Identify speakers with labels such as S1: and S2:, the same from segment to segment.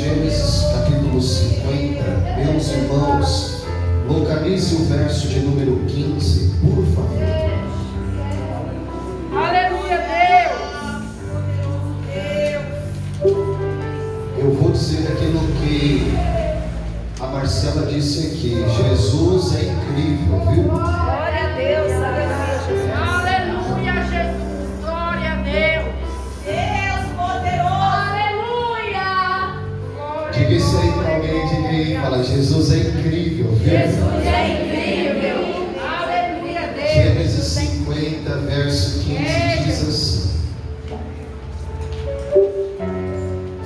S1: Gênesis capítulo 50, meus irmãos, localize o verso de número 15, por favor.
S2: Aleluia, Deus.
S1: Eu vou dizer aquilo que a Marcela disse aqui: Jesus é incrível, viu?
S2: Glória a Deus, aleluia, Jesus. Aleluia, Jesus. Glória a Deus. Deus poderoso. Aleluia.
S1: Diga isso aí para alguém, diga aí, fala: Jesus é incrível, viu?
S2: Jesus é incrível. Aleluia, Deus.
S1: Gênesis 50, verso 15 diz assim: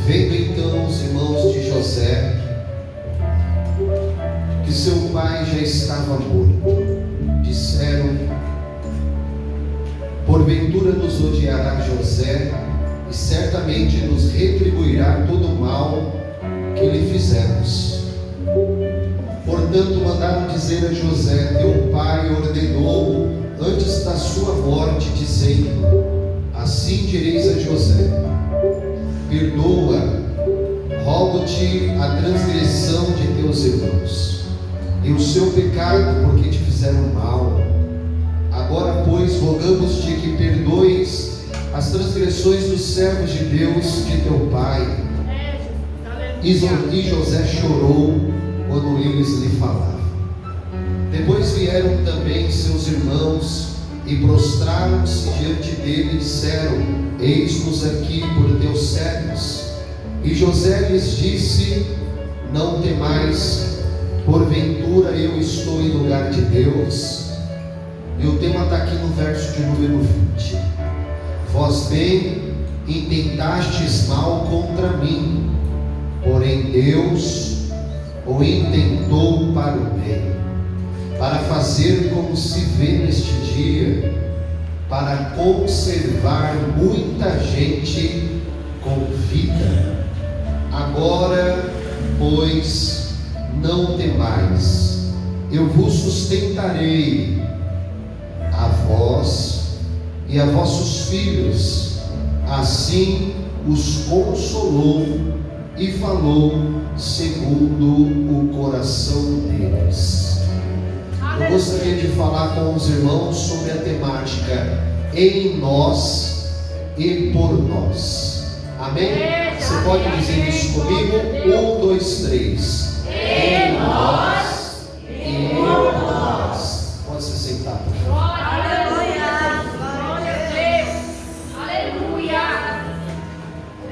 S1: vendo então os irmãos de José que seu pai já estava morto, disseram: porventura nos odiará José, e certamente nos retribuirá todo o mal que lhe fizemos. Portanto mandaram dizer a José: teu pai ordenou antes da sua morte, dizendo: assim direis a José: perdoa, rogo-te a transgressão de teus irmãos e o seu pecado, porque te fizeram mal. Agora, pois, rogamos-te que perdoes as transgressões dos servos de Deus, de teu pai. E José chorou quando eles lhe falavam. Depois vieram também seus irmãos e prostraram-se diante dele e disseram: eis-nos aqui por teus servos. E José lhes disse: não temais, porventura eu estou em lugar de Deus. E o tema está aqui no verso de número 20: vós bem intentastes mal contra mim, porém Deus o intentou para o bem, para fazer como se vê neste dia, para conservar muita gente com vida. Agora, pois, não temais, eu vos sustentarei, a vós e a vossos filhos. Assim os consolou e falou segundo o coração deles. Eu gostaria de falar com os irmãos sobre a temática em nós e por nós. Amém? Você pode dizer isso comigo? 1, 2, 3. Em nós e por nós. Pode se sentar, por favor.
S2: Aleluia. Glória a Deus. Aleluia.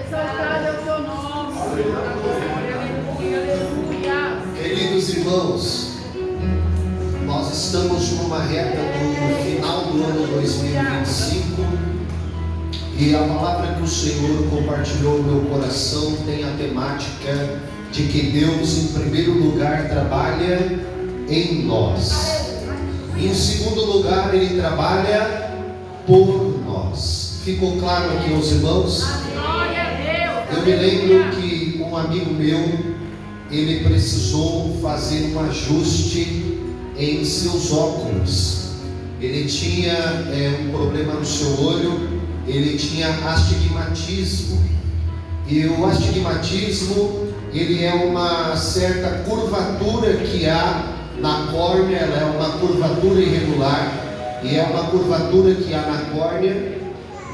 S2: Exaltado é o teu nome. Aleluia, aleluia.
S1: Queridos irmãos, nós estamos numa reta do final do ano 2025 e a palavra que o Senhor compartilhou no meu coração tem a temática de que Deus, em primeiro lugar, trabalha em nós, e em segundo lugar, Ele trabalha por nós. Ficou claro aqui aos irmãos?
S2: Glória a Deus.
S1: Eu me lembro que um amigo meu, ele precisou fazer um ajuste em seus óculos. Ele tinha um problema no seu olho, ele tinha astigmatismo. E o astigmatismo, ele é uma certa curvatura que há na córnea. Ela é uma curvatura irregular, e é uma curvatura que há na córnea,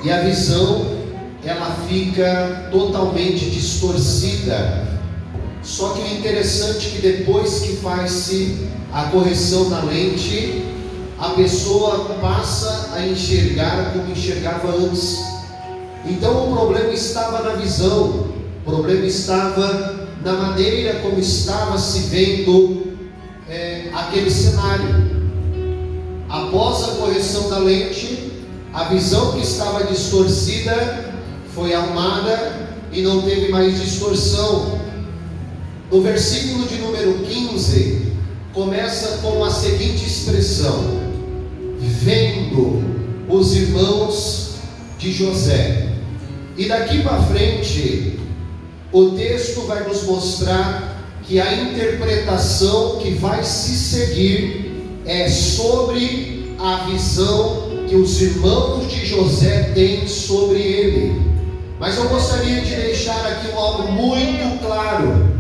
S1: e a visão, ela fica totalmente distorcida. Só que o interessante é que depois que faz-se a correção na lente, a pessoa passa a enxergar como enxergava antes. Então o problema estava na visão, o problema estava na maneira como estava se vendo aquele cenário. Após a correção da lente, a visão que estava distorcida foi arrumada e não teve mais distorção. No versículo de número 15, começa com a seguinte expressão: vendo os irmãos de José. E daqui para frente, o texto vai nos mostrar que a interpretação que vai se seguir é sobre a visão que os irmãos de José têm sobre ele. Mas eu gostaria de deixar aqui algo muito claro.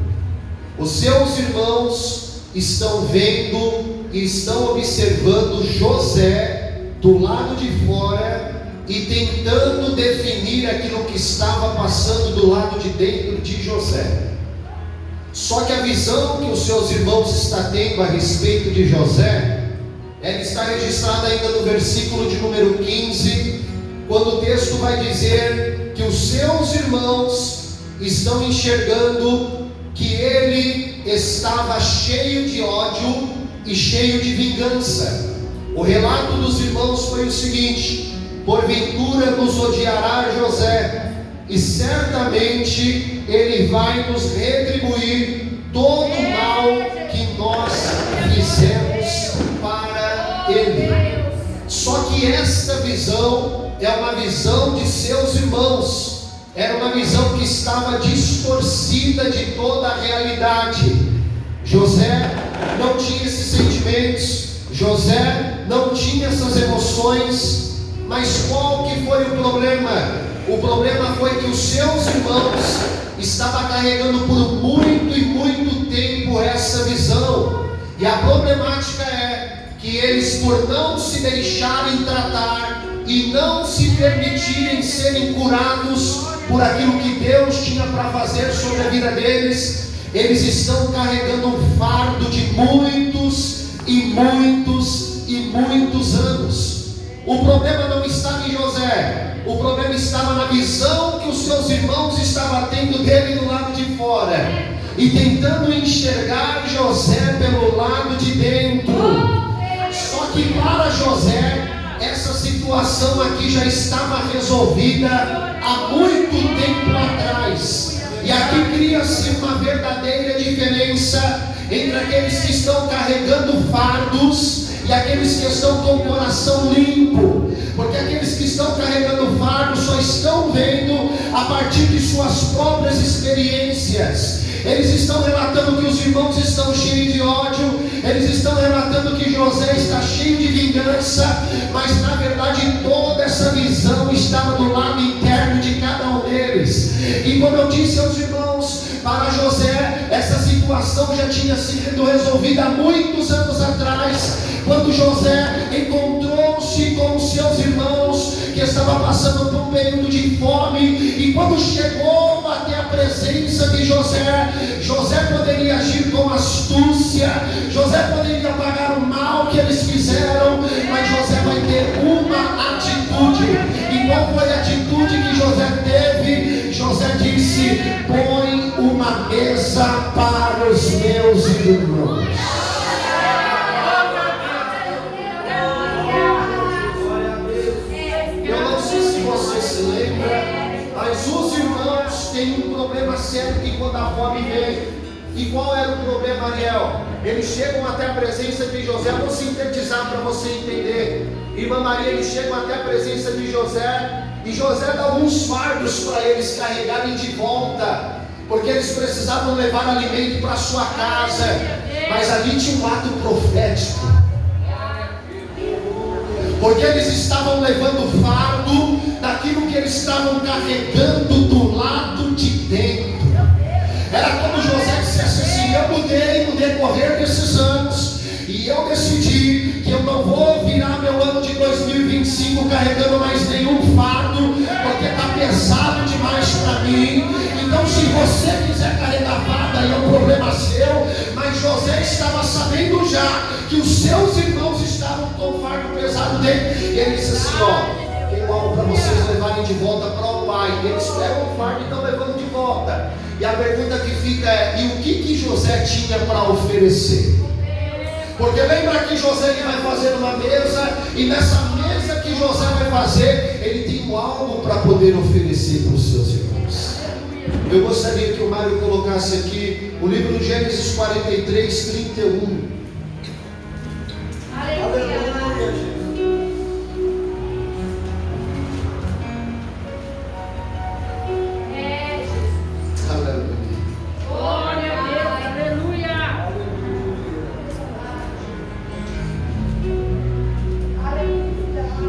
S1: Os seus irmãos estão vendo e estão observando José do lado de fora e tentando definir aquilo que estava passando do lado de dentro de José. Só que a visão que os seus irmãos estão tendo a respeito de José, ela está registrada ainda no versículo de número 15, quando o texto vai dizer que os seus irmãos estão enxergando que ele estava cheio de ódio e cheio de vingança. O relato dos irmãos foi o seguinte: porventura nos odiará José, e certamente ele vai nos retribuir todo o mal que nós fizemos para ele. Só que esta visão é uma visão de seus irmãos. Era uma visão que estava distorcida de toda a realidade. José não tinha esses sentimentos, José não tinha essas emoções. Mas qual que foi o problema? O problema foi que os seus irmãos estavam carregando por muito e muito tempo essa visão. E a problemática é que eles, por não se deixarem tratar e não se permitirem serem curados por aquilo que Deus tinha para fazer sobre a vida deles, eles estão carregando um fardo de muitos e muitos e muitos anos. O problema não estava em José, o problema estava na visão que os seus irmãos estavam tendo dele do lado de fora e tentando enxergar José pelo lado de dentro. Só que para José, essa situação aqui já estava resolvida há muito tempo atrás. E aqui cria-se uma verdadeira diferença entre aqueles que estão carregando fardos e aqueles que estão com o coração limpo. Porque aqueles que estão carregando fardo só estão vendo a partir de suas próprias experiências. Eles estão relatando que os irmãos estão cheios de ódio, eles estão relatando que José está cheio de vingança, mas na verdade toda essa visão estava do lado interno de cada um deles. E como eu disse aos irmãos, para José essa situação já tinha sido resolvida há muitos anos atrás, quando José encontrou-se com os seus irmãos que estavam passando por um período de fome, e quando chegou até a presença de José, José poderia agir com astúcia, José poderia pagar o mal que eles fizeram, mas José vai ter uma atitude. E qual foi a atitude que José teve? José disse: põe uma mesa para os meus irmãos. Você se lembra, mas os irmãos têm um problema sério que quando a fome vem. E qual era o problema, Ariel? Eles chegam até a presença de José. Vou sintetizar para você entender. Irmã Maria, eles chegam até a presença de José, e José dá alguns fardos para eles carregarem de volta, porque eles precisavam levar alimento para sua casa. Mas ali tinha um ato profético, porque eles estavam levando fardo daquilo que eles estavam carregando do lado de dentro. Era como José dissesse assim: eu mudei no decorrer desses anos, e eu decidi que eu não vou virar meu ano de 2025 carregando mais nenhum fardo, porque está pesado demais para mim. Então, se você quiser carregar fardo, aí é um problema seu. Mas José estava sabendo já que os seus irmãos estavam com o fardo pesado dele, e ele disse assim: ó, tem algo para vocês levarem de volta para o pai. E eles pegam o fardo e estão levando de volta. E a pergunta que fica é: e o que José tinha para oferecer? Porque lembra que José ele vai fazer uma mesa, e nessa mesa que José vai fazer, ele tem algo para poder oferecer para os seus irmãos. Eu gostaria que o Mário colocasse aqui o livro de Gênesis 43, 31.
S2: Aleluia.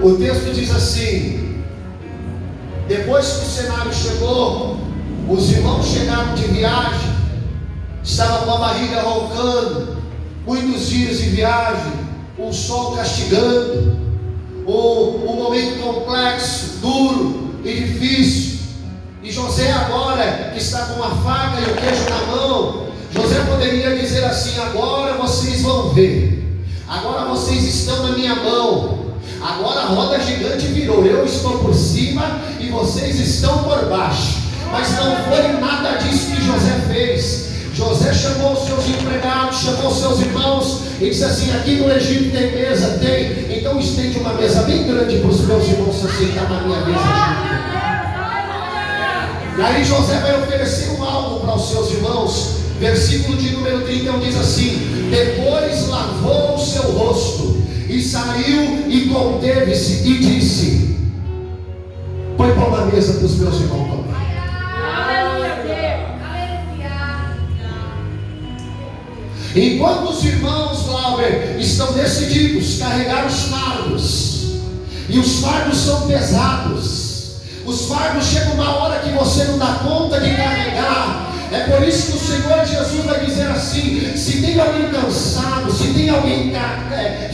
S1: O texto diz assim: Depois que o cenário chegou, os irmãos chegaram de viagem, estavam com a barriga roncando, muitos dias de viagem, o sol castigando, um momento complexo, duro e difícil. E José agora, que está com a faca e o queijo na mão, José poderia dizer assim: agora vocês vão ver, agora vocês estão na minha mão, agora a roda gigante virou, eu estou por cima e vocês estão por baixo. Mas não foi nada disso que José fez. José chamou os seus empregados, chamou os seus irmãos e disse assim: aqui no Egito tem mesa? Tem. Então estende uma mesa bem grande para os meus irmãos se sentar na minha mesa junto. E aí José vai oferecer algo para os seus irmãos. Versículo de número 31 diz assim: depois lavou o seu rosto e saiu e conteve-se e disse: põe pão na mesa para os meus irmãos também. Enquanto os irmãos, Glauber, estão decididos a carregar os fardos, e os fardos são pesados, os fardos chegam uma hora que você não dá conta de carregar. É por isso que o Senhor Jesus vai dizer assim: se tem alguém cansado, se tem alguém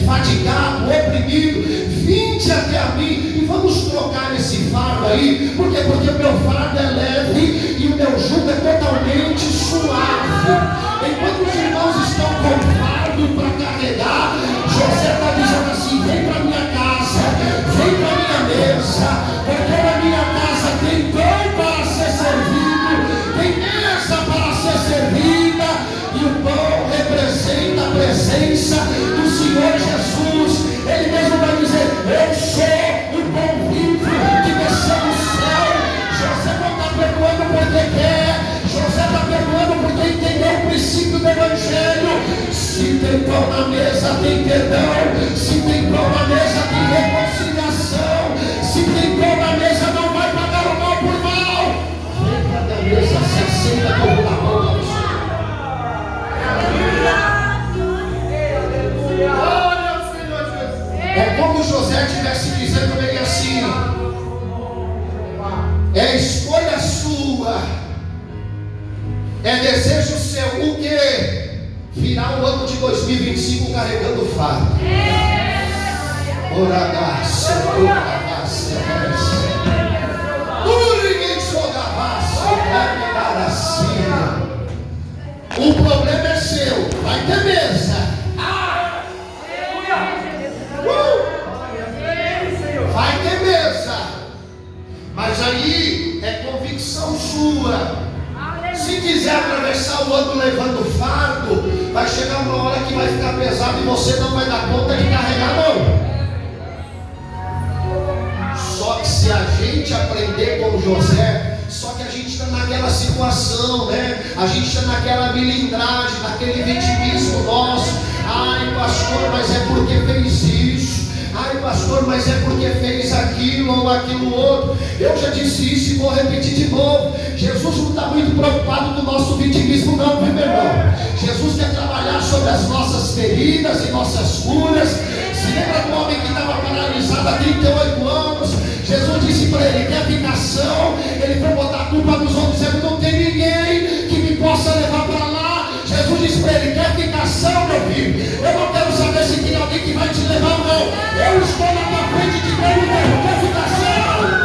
S1: fatigado, oprimido, vinde até a mim e vamos trocar esse fardo aí. Por quê? Porque o meu fardo é leve e o meu jugo é totalmente suave. Enquanto os irmãos estão com fardo para carregar, José está dizendo assim: vem para minha casa, vem para minha mesa, porque na minha casa tem pão para ser servido, tem mesa para ser servida, e o pão representa a presença do Senhor Jesus. Ele mesmo vai dizer: eu sou o pão vivo que desceu do céu. José não está perdoando porque quer, José está perdoando porque entendeu o princípio do Evangelho. Se tem pão na mesa, tem perdão. Se tem pão na mesa, tem reconciliação. Se tem pão na mesa, não vai pagar o mal por mal. Vem para a mesa, se aceita como na mão. É como José estivesse dizendo bem assim: é escolha sua, é desejo seu. O que? Virar o ano de 2025 carregando fardo. Oradácia, oradácia, o problema é seu, vai ter mesa. Vai ter mesa. Mas aí é convicção sua. Se quiser atravessar o ano levando fardo, vai chegar uma hora que vai ficar pesado e você não vai dar conta de carregar, não. Só que se a gente aprender com José, só que a gente está naquela situação, né? A gente está naquela milindragem, naquele vitimismo nosso. Ai, pastor, mas é porque fez isso. Ai, pastor, mas é porque fez aquilo ou aquilo outro. Eu já disse isso e vou repetir de novo. Jesus não está muito preocupado com o nosso vitimismo, não, meu irmão. Jesus quer trabalhar sobre as nossas feridas e nossas curas. Se lembra do homem que estava paralisado há 38 anos? Jesus disse para ele: quer ficação? Ele foi botar a culpa nos outros, dizendo: não tem ninguém que me possa levar para lá. Jesus disse para ele: quer ficação, meu filho? Eu não quero saber se tem alguém que vai te levar, não. Eu estou na tua frente de Deus, quer ficação?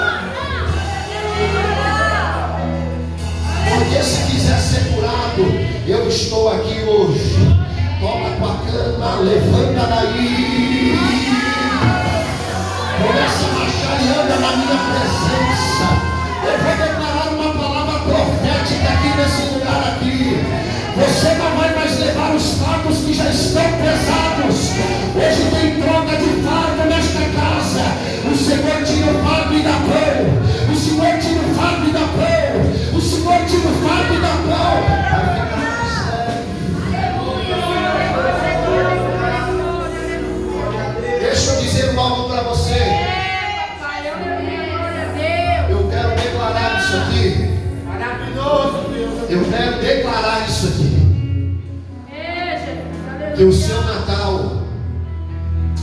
S1: Porque se quiser ser curado, eu estou aqui hoje. Toma tua cama, levanta daí. Começa a marchar e anda na minha presença. Eu vou declarar uma palavra profética aqui nesse lugar aqui. Você não vai mais levar os fardos que já estão pesados. Hoje tem troca de fardo nesta casa. O Senhor tira o fardo e dá pão. O Senhor tira o fardo e dá pão. O Senhor tira o fardo e dá pão. Deixa eu dizer algo para você. Eu quero declarar isso aqui. Eu quero declarar isso aqui. Que o seu Natal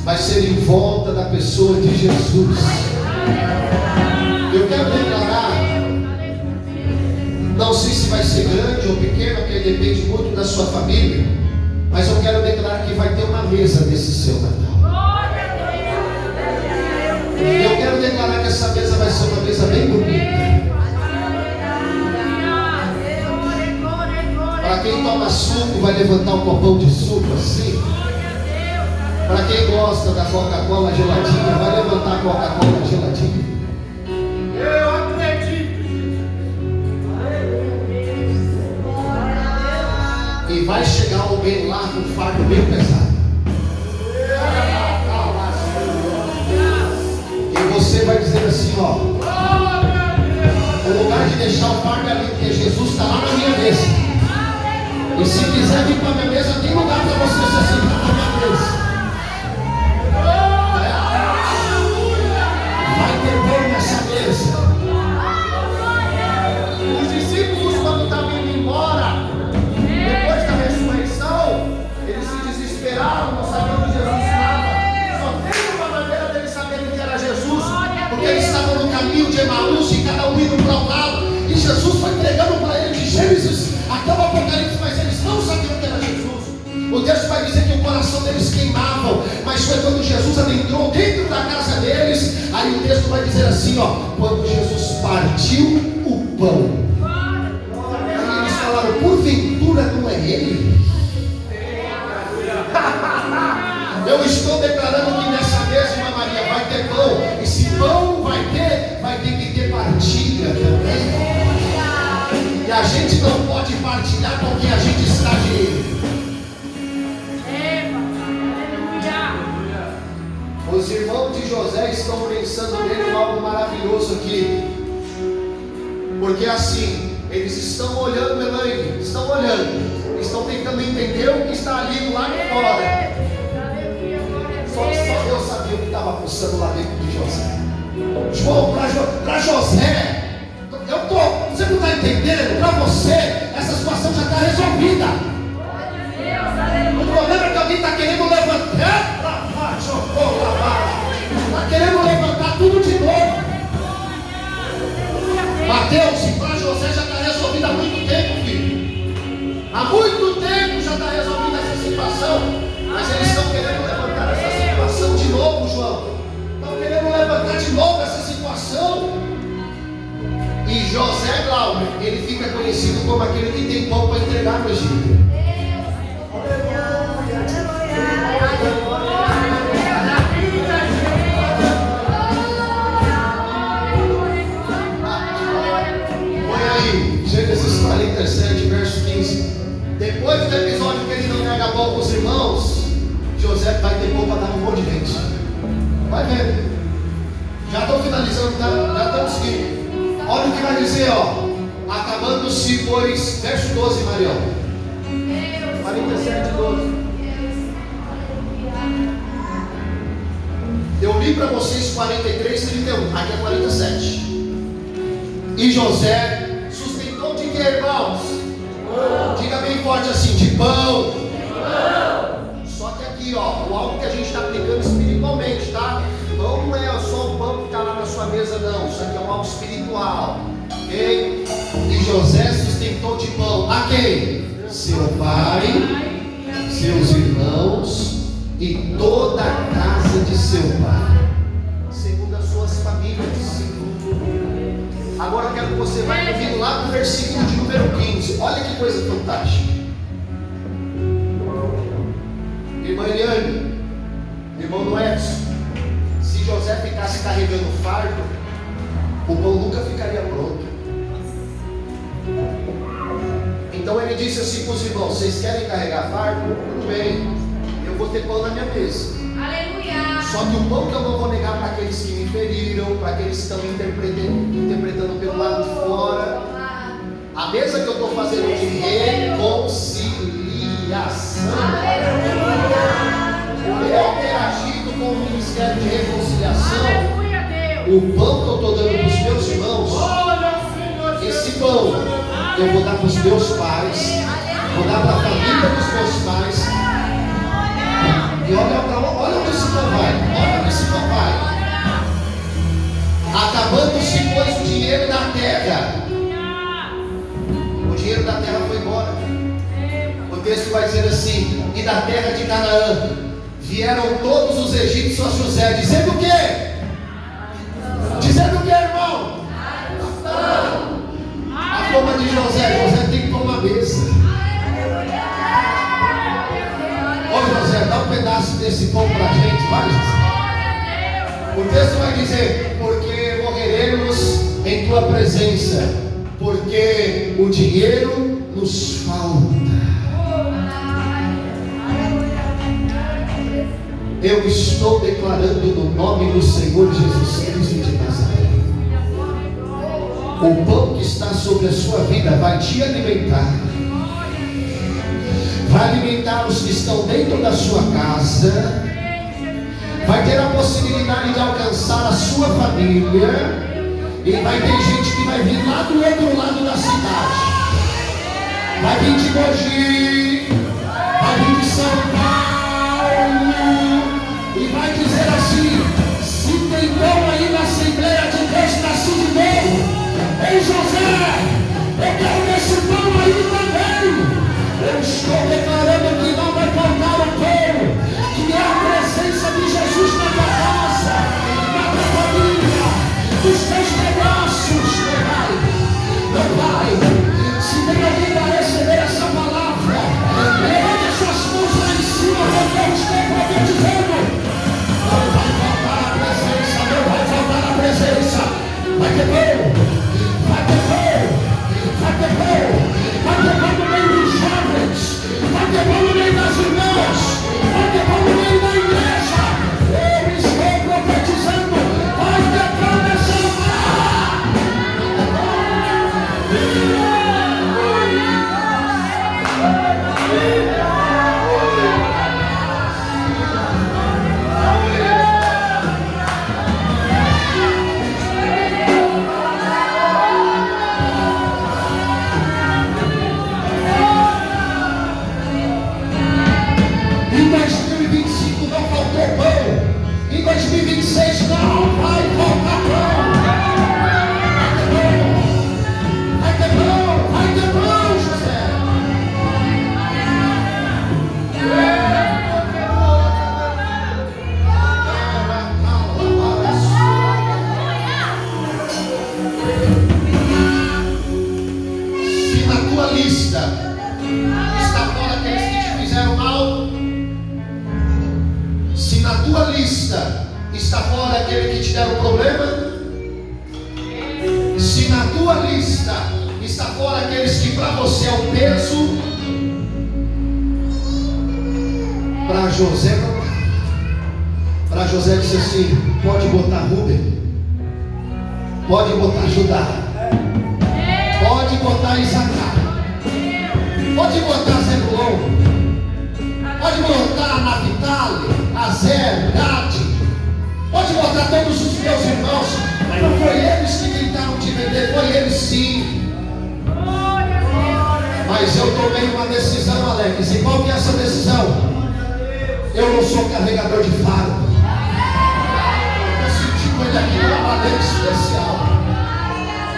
S1: vai ser em volta da pessoa de Jesus. Eu quero declarar Não sei se vai ser grande ou pequeno, porque depende muito da sua família. Mas eu quero declarar que vai ter uma mesa nesse seu Natal. Eu quero declarar que essa mesa vai ser uma mesa bem bonita. Para quem toma suco, vai levantar um copão de suco assim. Para quem gosta da Coca-Cola geladinha, vai levantar a Coca-Cola geladinha.
S3: Eu acredito.
S1: E vai chegar alguém lá com um fardo bem pesado. E você vai dizer assim, ó: o lugar de deixar o fardo ali, porque Jesus está lá na minha mesa. E se quiser vir para a minha mesa, tem lugar para você se sentar na minha mesa. Vai ter pão nessa mesa.
S3: Os discípulos, quando estavam indo embora, depois da ressurreição, eles se desesperaram, não sabiam onde Jesus estava. Só teve uma maneira deles saberem que era Jesus,
S1: Porque eles estavam no caminho de Emaús e cada um indo para um lado. E Jesus foi pregando para eles de Gênesis até o Apocalipse, mas eles não sabiam que era Jesus. O texto vai dizer que o coração deles queimavam, mas foi quando Jesus adentrou dentro da casa deles. Aí o texto vai dizer assim, ó: quando Jesus partiu o pão. Aí eles falaram: porventura não é ele? Eu estou declarando que nessa mesa, irmã Maria, vai ter pão. E se pão vai ter que ter partilha também. E a gente não pode partilhar com quem a gente está de. Os irmãos de José estão pensando nele algo maravilhoso aqui. Porque assim, eles estão olhando, Elaine, estão olhando, estão tentando entender o que está ali lá de fora. Só Deus sabia o que estava pulsando lá dentro de José. João, para José, você não está entendendo? Para você, essa situação já está resolvida. O problema é que alguém está querendo levantar. Está querendo levantar tudo de novo. Mateus, e para José já está resolvido há muito tempo, filho. Há muito tempo já está resolvida essa situação. Mas eles estão querendo levantar essa situação de novo, João. Estão querendo levantar de novo essa situação. E José Glauber, ele fica conhecido como aquele que tem pão para entregar no Egito. Gênesis 47, verso 15. Depois do episódio que ele não nega pão com os irmãos, José vai ter pão para dar um monte de gente. Vai ver. Já estou finalizando, tá? Já estamos seguindo. Olha o que vai dizer, ó. Acabando-se, pois, verso 12, Marião. 47, 12. Eu li para vocês 43, 31. Aqui é 47. E José sustentou de que, irmãos? Diga bem forte assim: de pão. Só que aqui, ó, algo que a gente está aplicando espiritualmente, tá? Pão não é só o pão que está lá na sua mesa, não. Isso aqui é um algo espiritual, ok? E José sustentou de pão a quem? Seu pai, seus irmãos e toda a casa de seu pai, segundo as suas famílias. Agora eu quero que você vá comigo lá no versículo de número 15. Olha que coisa fantástica. Irmã Eliane, irmão Edson, se José ficasse carregando fardo, o pão nunca ficaria pronto. Então ele disse assim para os irmãos: vocês querem carregar fardo? Tudo bem, eu vou ter pão na minha mesa.
S2: Aleluia.
S1: Só que o pão que eu não vou negar para aqueles que me feriram, para aqueles que estão interpretando pelo lado de fora. A mesa que eu estou fazendo de reconciliação. Eu ter agido com o ministério de reconciliação. O pão que eu estou dando para os meus irmãos, esse pão eu vou dar para os meus pais, vou dar para a família dos meus pais. E olha onde esse pão vai. Olha onde esse pão vai. Acabando-se, pois, o dinheiro da terra. vai dizer assim: e da terra de Canaã vieram todos os egípcios a José, dizendo o quê? Dizendo o quê, irmão? A fama de José tem que tomar mesa. Ô José, dá um pedaço desse pão pra gente, vai, José. O texto vai dizer: porque morreremos em tua presença, porque o dinheiro nos falta. Eu estou declarando no nome do Senhor Jesus Cristo de Nazaré: o pão que está sobre a sua vida vai te alimentar, vai alimentar os que estão dentro da sua casa, vai ter a possibilidade de alcançar a sua família, e vai ter gente que vai vir lá do outro lado da cidade, vai vir de Mogi, vai vir de São Paulo, e vai dizer assim: se tem pão aí na Assembleia de Deus, nasci de novo, ei José, eu quero esse pão aí também. Eu estou declarando que não vai faltar o pão, que é a presença de Jesus na tua casa, na tua família, nos teus negócios, meu Pai. Se tem alguém para receber essa palavra, levante suas mãos lá em cima, porque eu estou profetizando. Não vai faltar a presença, não vai faltar a presença. Vai ter pão, vai ter pão, vai ter pão, vai ter pão no meio dos jovens, vai ter pão no meio das irmãs, vai ter pão no meio da igreja. Eu estou profetizando, vai ter pão nessa hora. Em 2025 não faltou pão, em 2026 não vai faltar pão. Vai ter pão, vai ter pão, José. Se na tua lista está fora aqueles que te fizeram mal, se na tua lista está fora aquele que te deram problema, se na tua lista está fora aqueles que para você é um peso, para José não. Para José disse assim: pode botar Rubem, pode botar Judá, pode botar Isacar, pode botar Zebulon, pode botar Naphtali, Azer, Gade, pode botar todos os meus irmãos, mas não foi eles que tentaram te vender, foi eles sim. Mas eu tomei uma decisão, Alex, e qual que é essa decisão? Eu não sou carregador de fardo. Eu senti com ele aqui uma maneira especial.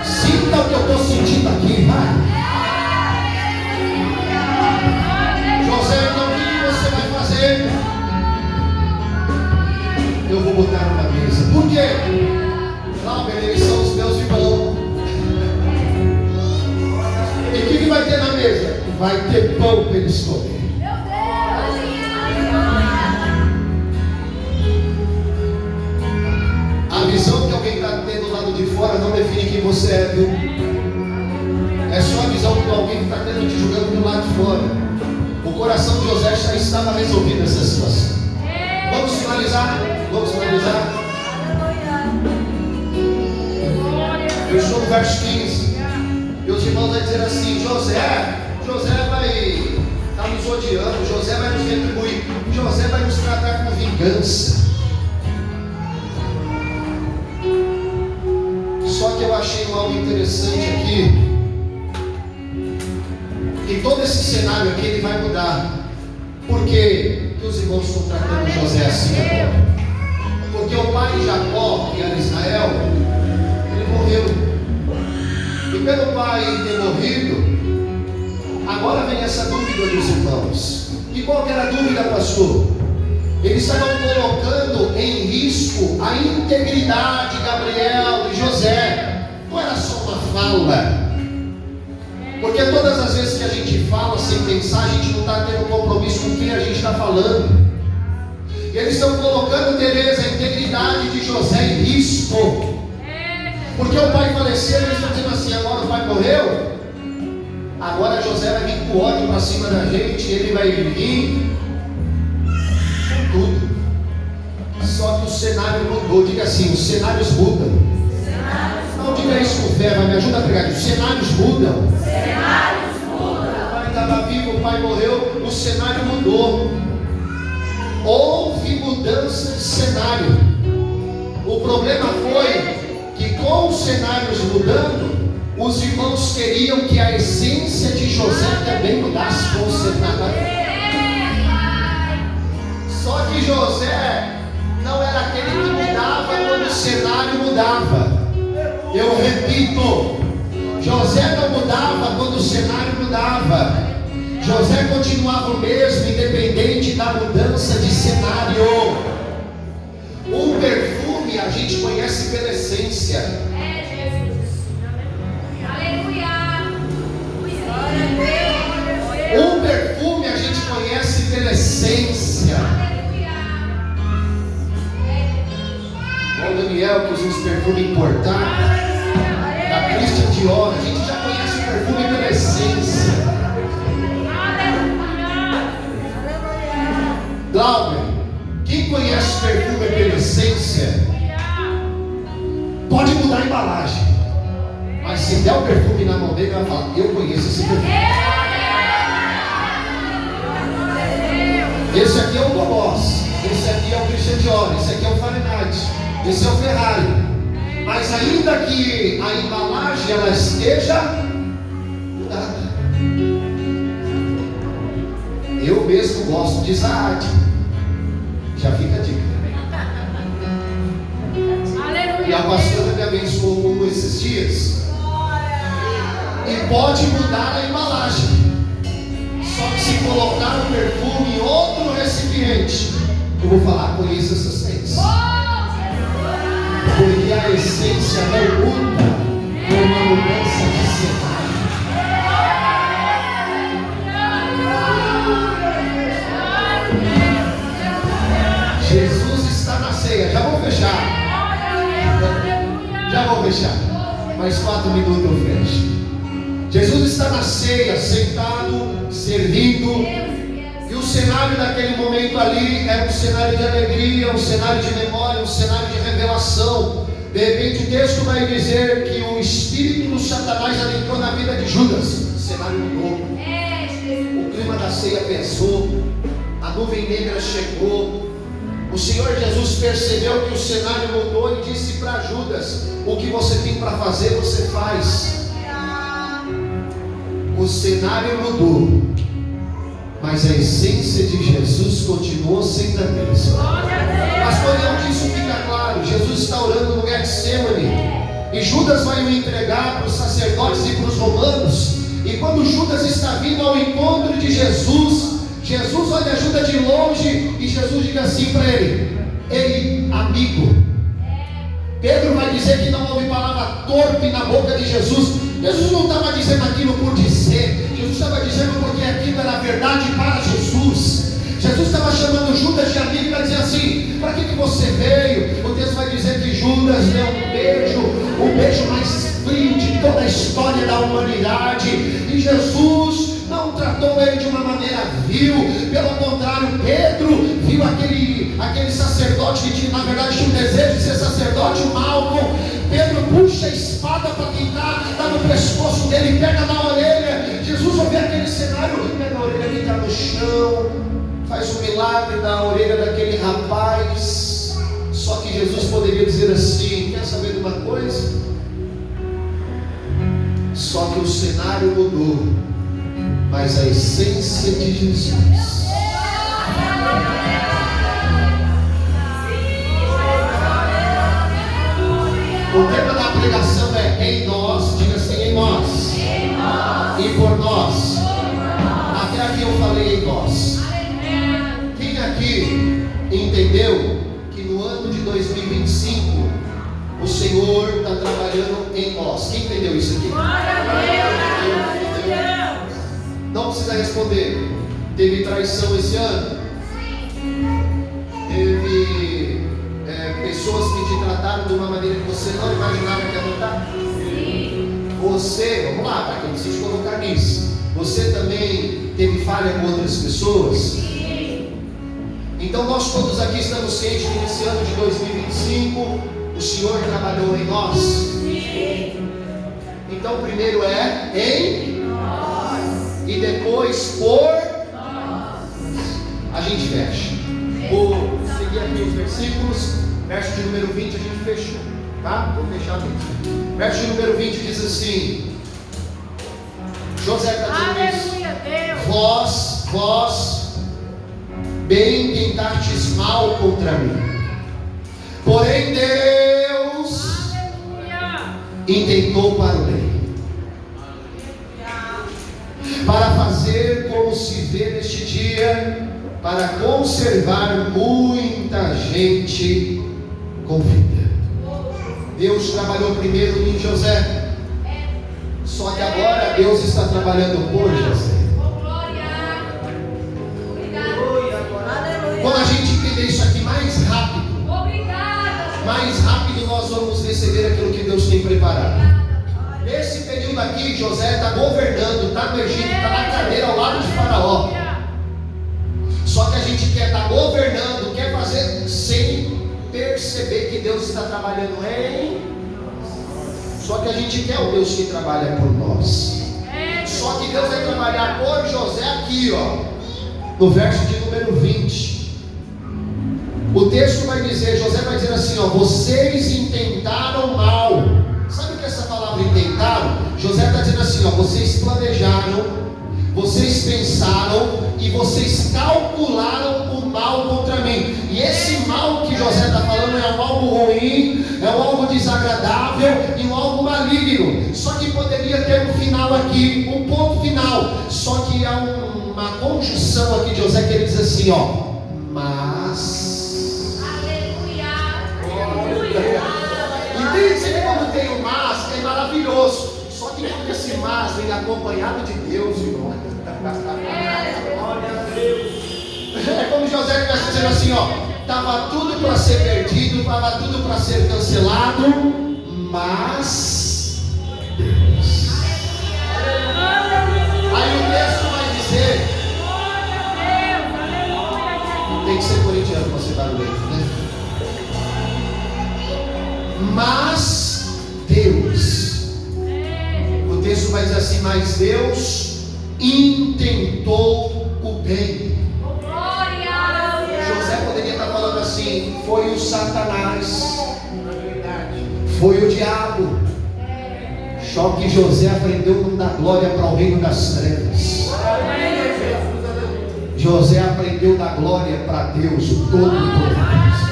S1: Sinta o que eu estou sentindo aqui, vai. José, então o que você vai fazer? Eu vou botar uma mesa. Por quê? Cláudio, eles são os meus irmãos. E o que vai ter na mesa? Vai ter pão para eles comerem. A visão que alguém está tendo do lado de fora não define quem você é, viu? É só a visão que alguém está tendo te julgando do lado de fora. O coração de José já estava resolvido essa situação. Vamos finalizar? Vamos finalizar? Eu estou no verso 15. E os irmãos vão dizer assim: José vai estar nos odiando, José vai nos retribuir, José vai nos tratar com vingança. Só que eu achei algo interessante aqui, que todo esse cenário aqui ele vai mudar. Por que os irmãos estão tratando José assim agora? Porque o pai de Jacó, que era Israel, ele morreu. E pelo pai ter morrido, agora vem essa dúvida dos irmãos. E qual que era a dúvida, pastor? Eles estavam colocando em risco a integridade de Gabriel e José. Não era só uma fala. Porque todas as vezes que a gente fala sem pensar, a gente não está tendo compromisso com quem a gente está falando. E eles estão colocando, Tereza, a integridade de José em risco. Porque o pai faleceu, eles estão dizendo assim: agora o pai morreu, agora José vai vir com ódio para cima da gente, ele vai vir com tudo. Só que o cenário mudou. Diga assim: os cenários mudam. Não diga isso com fé, mas me ajuda a pregar. Os cenários mudam. O pai estava vivo, o pai morreu, o cenário mudou. Houve mudança de cenário. O problema foi que, com os cenários mudando, os irmãos queriam que a essência de José também mudasse com o cenário. Só que José não era aquele que mudava quando o cenário mudava. Eu repito, José não mudava quando o cenário mudava. José continuava o mesmo, independente da mudança de cenário. Um perfume a gente conhece pela essência.
S2: Jesus. Aleluia.
S1: Um perfume a gente conhece pela essência. O Daniel que usa uns perfumes importados, da Christian Dior, a gente já conhece o perfume pela essência. Glauber, quem conhece perfume pela essência, pode mudar a embalagem, mas se der o perfume na mão dele, vai falar: eu conheço esse perfume. Esse aqui é o Boboss, esse aqui é o Christian Dior, esse aqui é o Fahrenheit, esse é o Ferrari. Mas ainda que a embalagem ela esteja mudada, eu mesmo gosto de Saad. Já fica a dica. E a pastora me abençoou com esses dias. E pode mudar a embalagem. Só que se colocar o perfume em outro recipiente, eu vou falar: conheça essa essência. Porque a essência não muda por uma mudança de cenário. Jesus está na ceia. Já vou fechar. Já vou fechar. Mais 4 minutos eu fecho. Jesus está na ceia, sentado, servindo. E o cenário daquele momento ali era um cenário de alegria, um cenário de memória, um cenário de revelação. De repente o texto vai dizer que o espírito do Satanás adentrou na vida de Judas. O cenário mudou. O clima da ceia pesou. A nuvem negra chegou. O Senhor Jesus percebeu que o cenário mudou e disse para Judas: o que você tem para fazer, você faz. O cenário mudou, mas a essência de Jesus continuou sendo a mesma. Pastor, onde isso fica claro? Jesus está orando no Getsemane e Judas vai o entregar para os sacerdotes e para os romanos. E quando Judas está vindo ao encontro de Jesus, Jesus olha Judas de longe e Jesus diz assim para ele: ei, amigo. Pedro vai dizer que não houve palavra torpe na boca de Jesus. Jesus não estava dizendo aquilo por dizer, Jesus estava dizendo porque aquilo era verdade para Jesus. Jesus estava chamando Judas de amigo para dizer assim: para que você veio? O texto vai dizer que Judas deu o beijo mais frio de toda a história da humanidade. E Jesus não tratou ele de uma maneira vil, pelo contrário, Pedro viu aquele sacerdote que tinha, na verdade tinha um desejo de ser sacerdote, o Malco. Pedro puxa a espada para tentar dar no pescoço dele, pega na orelha. Jesus ouve aquele cenário, pega a orelha que está no chão, faz um milagre na orelha daquele rapaz. Só que Jesus poderia dizer assim: quer saber de uma coisa? Só que o cenário mudou, mas a essência de Jesus. O tema da pregação é em nós, diga assim: em nós, e por nós. está trabalhando em nós. Quem entendeu isso aqui? Não precisa responder. Teve traição esse ano? Teve pessoas que te trataram de uma maneira que você não imaginava que ia tratar? Você, vamos lá, para que eu preciso colocar nisso. Você também teve falha com outras pessoas? Então nós todos aqui estamos cientes que nesse ano de 2025 o Senhor trabalhou em nós. Então primeiro é em nós e depois por nós. A gente fecha. Vou seguir aqui os versículos. Verso de número 20 a gente fechou, tá? Vou fechar aqui. Verso de número 20 diz assim: José está dizendo isso. Vós bem tentastes mal contra mim, porém Deus intentou para o bem, para fazer como se vê neste dia, para conservar muita gente com vida. Deus trabalhou primeiro em José, só que agora Deus está trabalhando por José. Quando a gente entender isso aqui mais rápido nós vamos receber aquilo que Deus tem preparado. Nesse período aqui, José está governando, está no Egito, está na cadeira ao lado de Faraó. Só que a gente quer estar governando, quer fazer sem perceber que Deus está trabalhando em. Só que a gente quer o Deus que trabalha por nós. Só que Deus vai trabalhar por José aqui, ó, no verso de número 20. O texto vai dizer, José vai dizer assim, ó: vocês intentaram mal. Sabe o que é essa palavra intentaram? José está dizendo assim, ó: vocês planejaram, vocês pensaram e vocês calcularam o mal contra mim. E esse mal que José está falando é um algo ruim, é um algo desagradável e um algo maligno. Só que poderia ter um final aqui, um ponto final. Só que há uma conjunção aqui de José que ele diz assim, ó: mas. Entende? Sempre quando tem um mas, é maravilhoso. Só que quando esse mas vem acompanhado de Deus, irmão. Glória a Deus. É como José estivesse dizendo assim, ó: estava tudo para ser perdido, estava tudo para ser cancelado, mas Deus. Aí o texto vai dizer, tem que ser corintiano para você dar o leite, né? Mas Deus, o texto vai dizer assim: mas Deus intentou o bem. José poderia estar falando assim: foi o Satanás, foi o diabo. Só que José aprendeu a não dar glória para o reino das trevas. José aprendeu a dar glória para Deus, o Todo-Poderoso.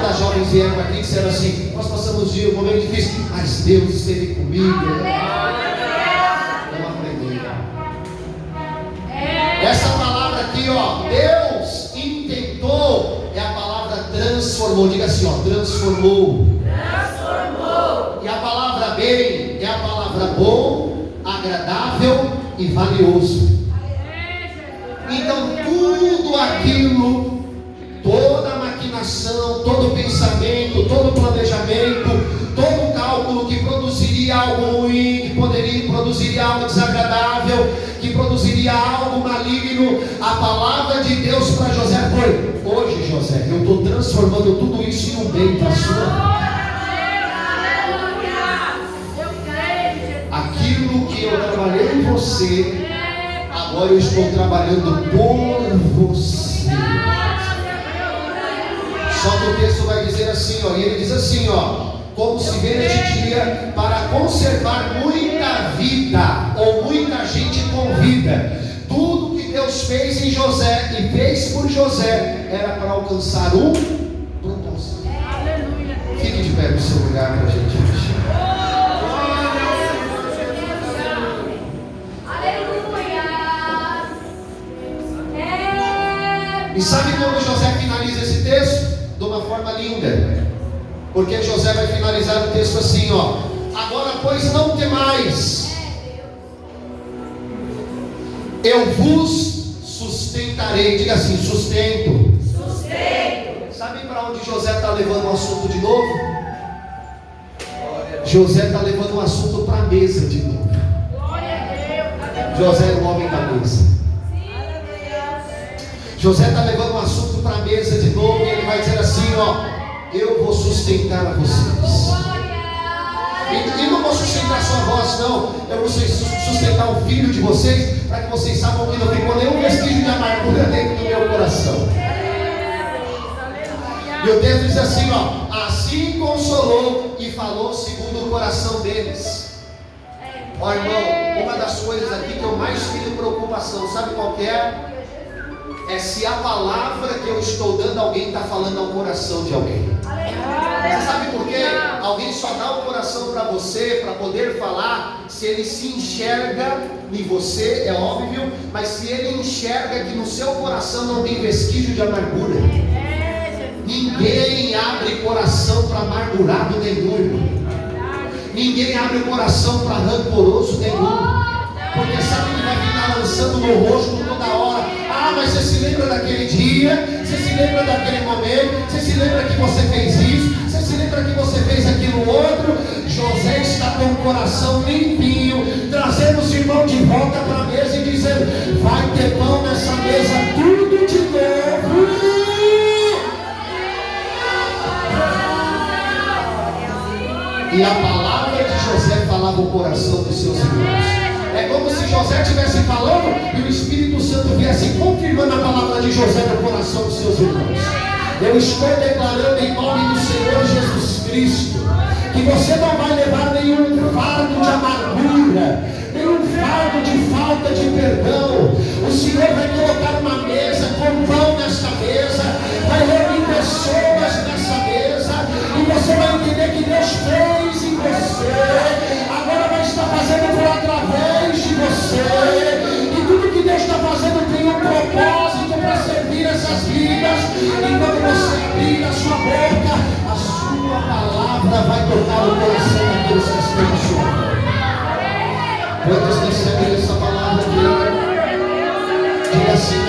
S1: As jovens vieram aqui e disseram assim: nós passamos um momento difícil, mas Deus esteve comigo. Vamos aprender. Essa palavra aqui, ó, Deus intentou, é a palavra transformou. Diga assim, ó: transformou. E a palavra bem é a palavra bom, agradável e valioso. Então tudo aquilo, toda a maquinação, todo pensamento, todo planejamento, todo cálculo que produziria algo ruim, que produziria algo desagradável, que produziria algo maligno, a palavra de Deus para José foi: hoje, José, eu estou transformando tudo isso em um bem para a sua vida. Aquilo que eu trabalhei em você, agora eu estou trabalhando por você. Só que o texto vai dizer assim, ó, e ele diz assim, ó: como se vê neste dia, para conservar muita vida, ou muita gente com vida. Tudo que Deus fez em José e fez por José era para alcançar um propósito. Fique de pé no seu lugar para a gente fechar. E sabe como José finaliza esse texto? De uma forma linda. Porque José vai finalizar o texto assim, ó: agora pois não temais, eu vos sustentarei. Diga assim: sustento. Sabe para onde José está levando o assunto de novo? José está levando o assunto para a mesa de novo. José é o homem da mesa. José está levando o assunto para a mesa de novo, e ele vai dizer assim, ó: eu vou sustentar a vocês. E não vou sustentar sua voz, não. Eu vou sustentar o filho de vocês, para que vocês saibam que não ficou nenhum vestígio de amargura dentro do meu coração. E o texto diz assim, ó: assim consolou e falou segundo o coração deles. Ó irmão, uma das coisas aqui que eu mais tenho preocupação, sabe qual que é? É se a palavra que eu estou dando, alguém está falando ao coração de alguém. Você sabe por quê? Alguém só dá o coração para você, para poder falar, se ele se enxerga em você, é óbvio, mas se ele enxerga que no seu coração não tem vestígio de amargura. Ninguém abre coração para amargurado nenhum, irmão. Ninguém abre o coração para rancoroso nenhum. Porque sabe que vai ficar lançando no rosto toda hora. Ah, mas você se lembra daquele dia? Você se lembra daquele momento? Você se lembra que você fez isso? Você se lembra que você fez aquilo outro? José está com o coração limpinho, trazendo os irmãos de volta para a mesa e dizendo: vai ter pão nessa mesa, tudo de novo. E a palavra de José falava o coração dos seus irmãos. É como se José estivesse falando e o Espírito Santo viesse confirmando a palavra de José no coração dos seus irmãos. Eu estou declarando em nome do Senhor Jesus Cristo que você não vai levar nenhum fardo de amargura, nenhum fardo de falta de perdão. O Senhor vai colocar uma mesa com pão nesta mesa, vai reunir pessoas nessa mesa, e você vai entender que Deus fez em você, agora vai estar fazendo por através de você, e tudo que Deus está fazendo tem um propósito para servir essas vidas. E quando você abrir a sua boca, a sua palavra vai tocar o coração daqueles que estão na sua boca. Quantos recebem essa palavra aqui? Diga assim: